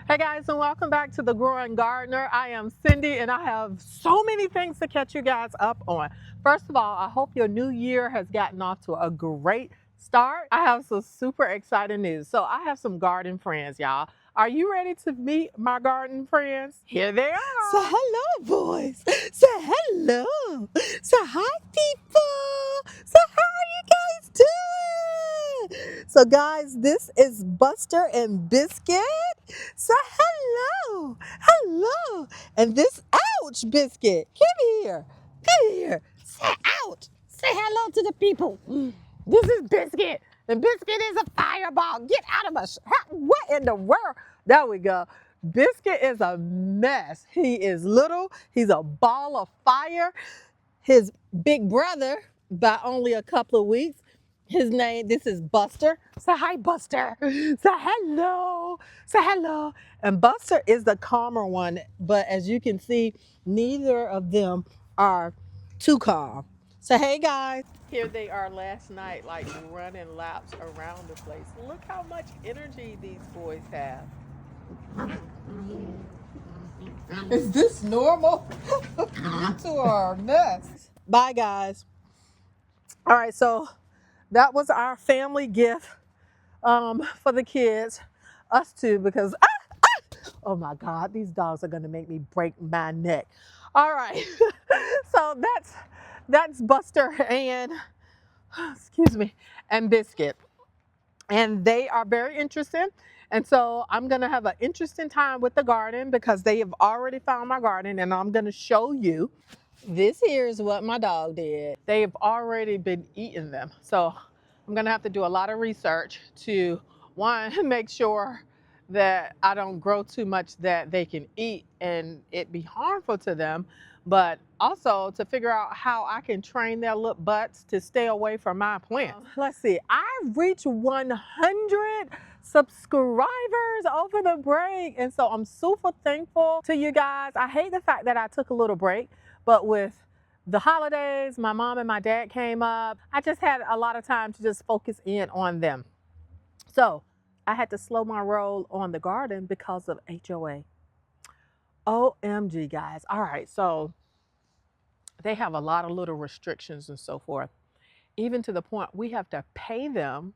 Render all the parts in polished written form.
Hey guys, and welcome back to The Growing Gardener. I am Cindy, and I have so many things to catch you guys up on. First of all, I hope your new year has gotten off to a great start. I have some super exciting news. So I have some garden friends, y'all. Are you ready to meet my garden friends? Here they are. So hello, boys. So hello. So hi, people. So how are you guys doing? So guys, this is Buster and Biscuit. So hello. Hello. And this, ouch, Biscuit. Come here. Come here. Say ouch. Say hello to the people. This is Biscuit, and Biscuit is a fireball. Get out of my what in the world? There we go. Biscuit is a mess. He is little. He's a ball of fire. His big brother, by only a couple of weeks, this is Buster. Say hi, Buster. Say hello. Say hello. And Buster is the calmer one, but as you can see, neither of them are too calm. So hey guys. Here they are last night, like running laps around the place. Look how much energy these boys have. Is this normal? To our mess. Bye guys. All right, so that was our family gift for the kids, us too, because oh my God, these dogs are gonna make me break my neck. All right, so that's Buster and excuse me, and Biscuit. And they are very interesting. And so I'm gonna have an interesting time with the garden because they have already found my garden, and I'm gonna show you. This here is what my dog did. They have already been eating them. So I'm gonna have to do a lot of research to, one, make sure that I don't grow too much that they can eat and it be harmful to them, but also to figure out how I can train their little butts to stay away from my plants. Let's see, I've reached 100 subscribers over the break, and so I'm super thankful to you guys. I hate the fact that I took a little break, but with the holidays, my mom and my dad came up. I just had a lot of time to just focus in on them. So I had to slow my roll on the garden because of HOA. OMG, guys. All right, so they have a lot of little restrictions and so forth, even to the point we have to pay them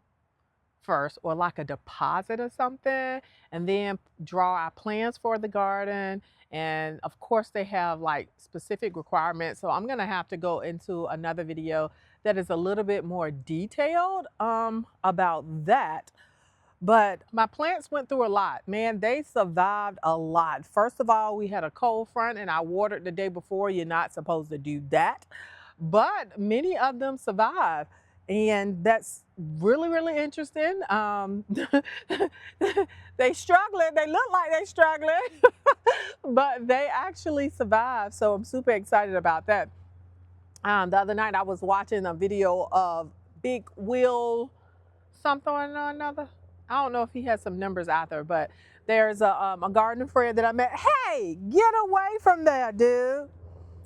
first, or like a deposit or something, and then draw our plans for the garden. And of course they have like specific requirements, so I'm gonna have to go into another video that is a little bit more detailed about that. But my plants went through a lot, man. They survived a lot. First of all, we had a cold front and I watered the day before. You're not supposed to do that, but many of them survived, and that's really, really interesting. They struggling. They look like they struggling, but they actually survived. So I'm super excited about that. The other night I was watching a video of Big Will something or another. I don't know if he has some numbers out there, but there's a garden friend that I met. Hey, get away from there, dude.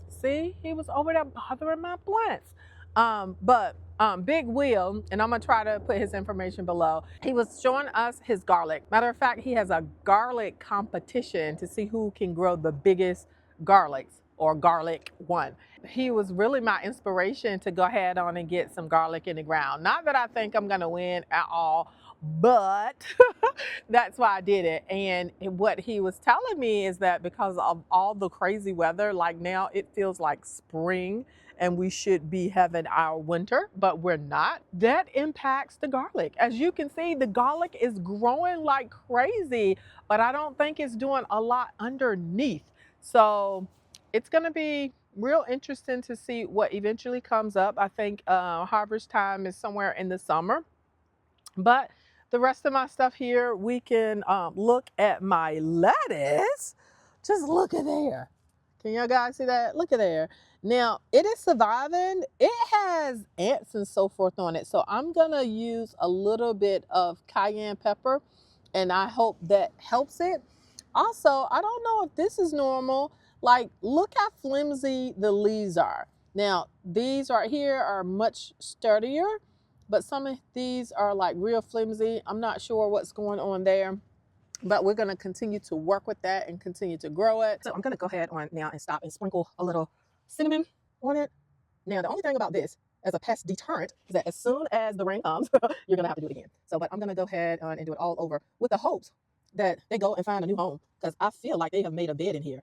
See, he was over there bothering my plants. But Big Will, and I'm gonna try to put his information below. He was showing us his garlic. Matter of fact, he has a garlic competition to see who can grow the biggest garlics, or garlic one. He was really my inspiration to go ahead on and get some garlic in the ground. Not that I think I'm gonna win at all, but that's why I did it. And what he was telling me is that because of all the crazy weather, like now it feels like spring and we should be having our winter, but we're not. That impacts the garlic. As you can see, the garlic is growing like crazy, but I don't think it's doing a lot underneath. So it's gonna be real interesting to see what eventually comes up. I think harvest time is somewhere in the summer. But the rest of my stuff here, we can look at my lettuce. Just look at there. Can you guys see that? Look at there. Now, it is surviving. It has ants and so forth on it. So I'm going to use a little bit of cayenne pepper, and I hope that helps it. Also, I don't know if this is normal. Like, look how flimsy the leaves are. Now, these right here are much sturdier, but some of these are like real flimsy. I'm not sure what's going on there. but we're going to continue to work with that and continue to grow it. So I'm going to go ahead on now and stop and sprinkle a little cinnamon on it. Now, the only thing about this as a pest deterrent is that as soon as the rain comes, you're going to have to do it again. So, but I'm going to go ahead and do it all over with the hopes that they go and find a new home, because I feel like they have made a bed in here.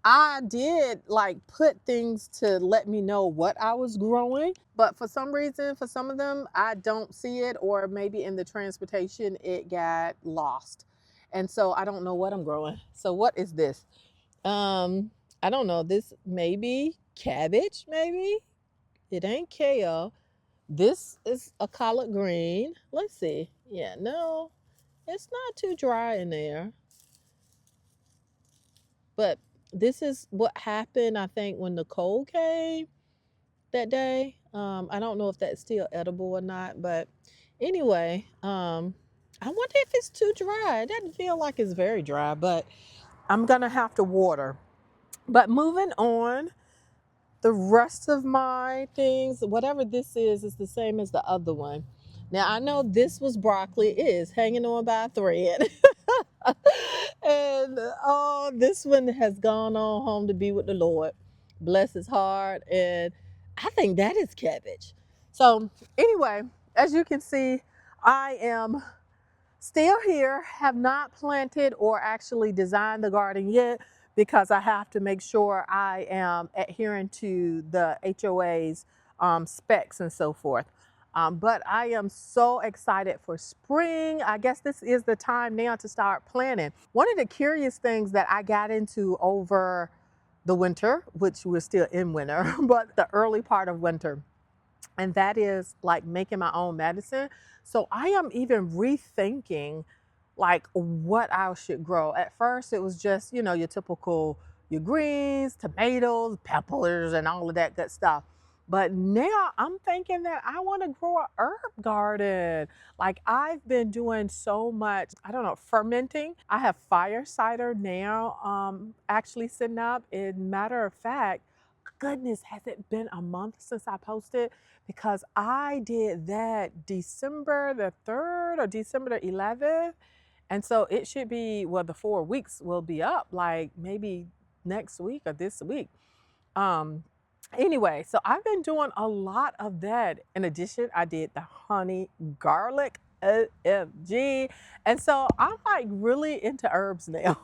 I did like put things to let me know what I was growing, but for some reason, for some of them, I don't see it, or maybe in the transportation, it got lost. And so I don't know what I'm growing. So what is this? I don't know. This maybe cabbage, maybe? It ain't kale. This is a collard green. Let's see. Yeah, no, it's not too dry in there. But this is what happened, I think, when the cold came that day. I don't know if that's still edible or not, but anyway, I wonder if it's too dry. It doesn't feel like it's very dry, but I'm gonna have to water. But moving on, the rest of my things, whatever this is the same as the other one. Now I know this was broccoli. It is hanging on by a thread. And oh, this one has gone on home to be with the Lord. Bless his heart. And I think that is cabbage. So anyway, as you can see, I am still here, have not planted or actually designed the garden yet, because I have to make sure I am adhering to the HOA's specs and so forth. But I am so excited for spring. I guess this is the time now to start planting. One of the curious things that I got into over the winter, which we're still in winter, but the early part of winter, and that is like making my own medicine. So I am even rethinking like what I should grow. At first it was just, you know, your typical, your greens, tomatoes, peppers, and all of that good stuff. But now I'm thinking that I want to grow a herb garden. Like I've been doing so much, I don't know, fermenting. I have fire cider now actually sitting up. In matter of fact, goodness, has it been a month since I posted? Because I did that December the 3rd or December the 11th. And so it should be, well, the 4 weeks will be up like maybe next week or this week. Um, anyway, so I've been doing a lot of that. In addition, I did the honey garlic. OMG. And so I'm like really into herbs now.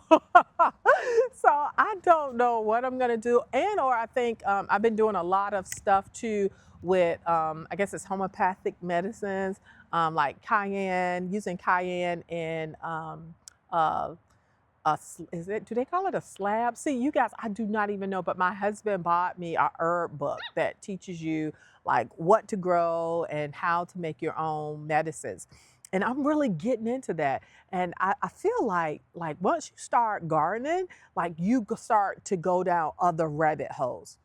So I don't know what I'm gonna do. And or I think I've been doing a lot of stuff too with I guess it's homeopathic medicines, like cayenne, using cayenne in uh, is it, do they call it a slab? See, you guys, I do not even know, but my husband bought me a herb book that teaches you like what to grow and how to make your own medicines. And I'm really getting into that. And I feel like once you start gardening, like you start to go down other rabbit holes.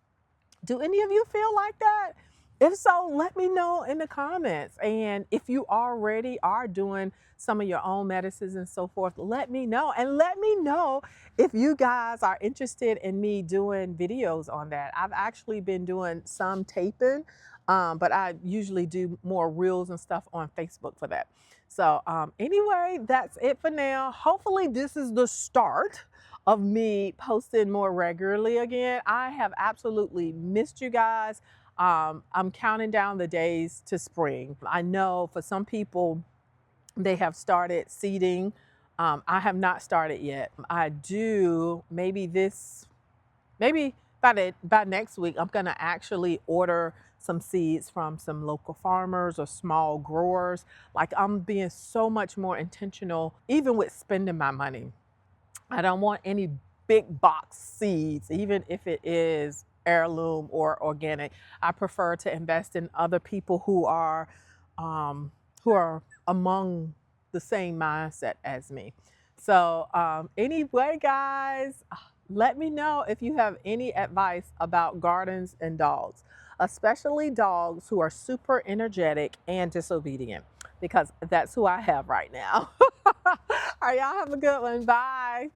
Do any of you feel like that? If so, let me know in the comments. And if you already are doing some of your own medicines and so forth, let me know. And let me know if you guys are interested in me doing videos on that. I've actually been doing some taping, but I usually do more reels and stuff on Facebook for that. So anyway, that's it for now. Hopefully this is the start of me posting more regularly again. I have absolutely missed you guys. I'm counting down the days to spring. I know for some people, they have started seeding. I have not started yet. I do, maybe by next week, I'm gonna actually order some seeds from some local farmers or small growers. Like I'm being so much more intentional, even with spending my money. I don't want any big box seeds, even if it is heirloom or organic. I prefer to invest in other people who are among the same mindset as me. So anyway, guys, let me know if you have any advice about gardens and dogs, especially dogs who are super energetic and disobedient, because that's who I have right now. All right, y'all have a good one. Bye.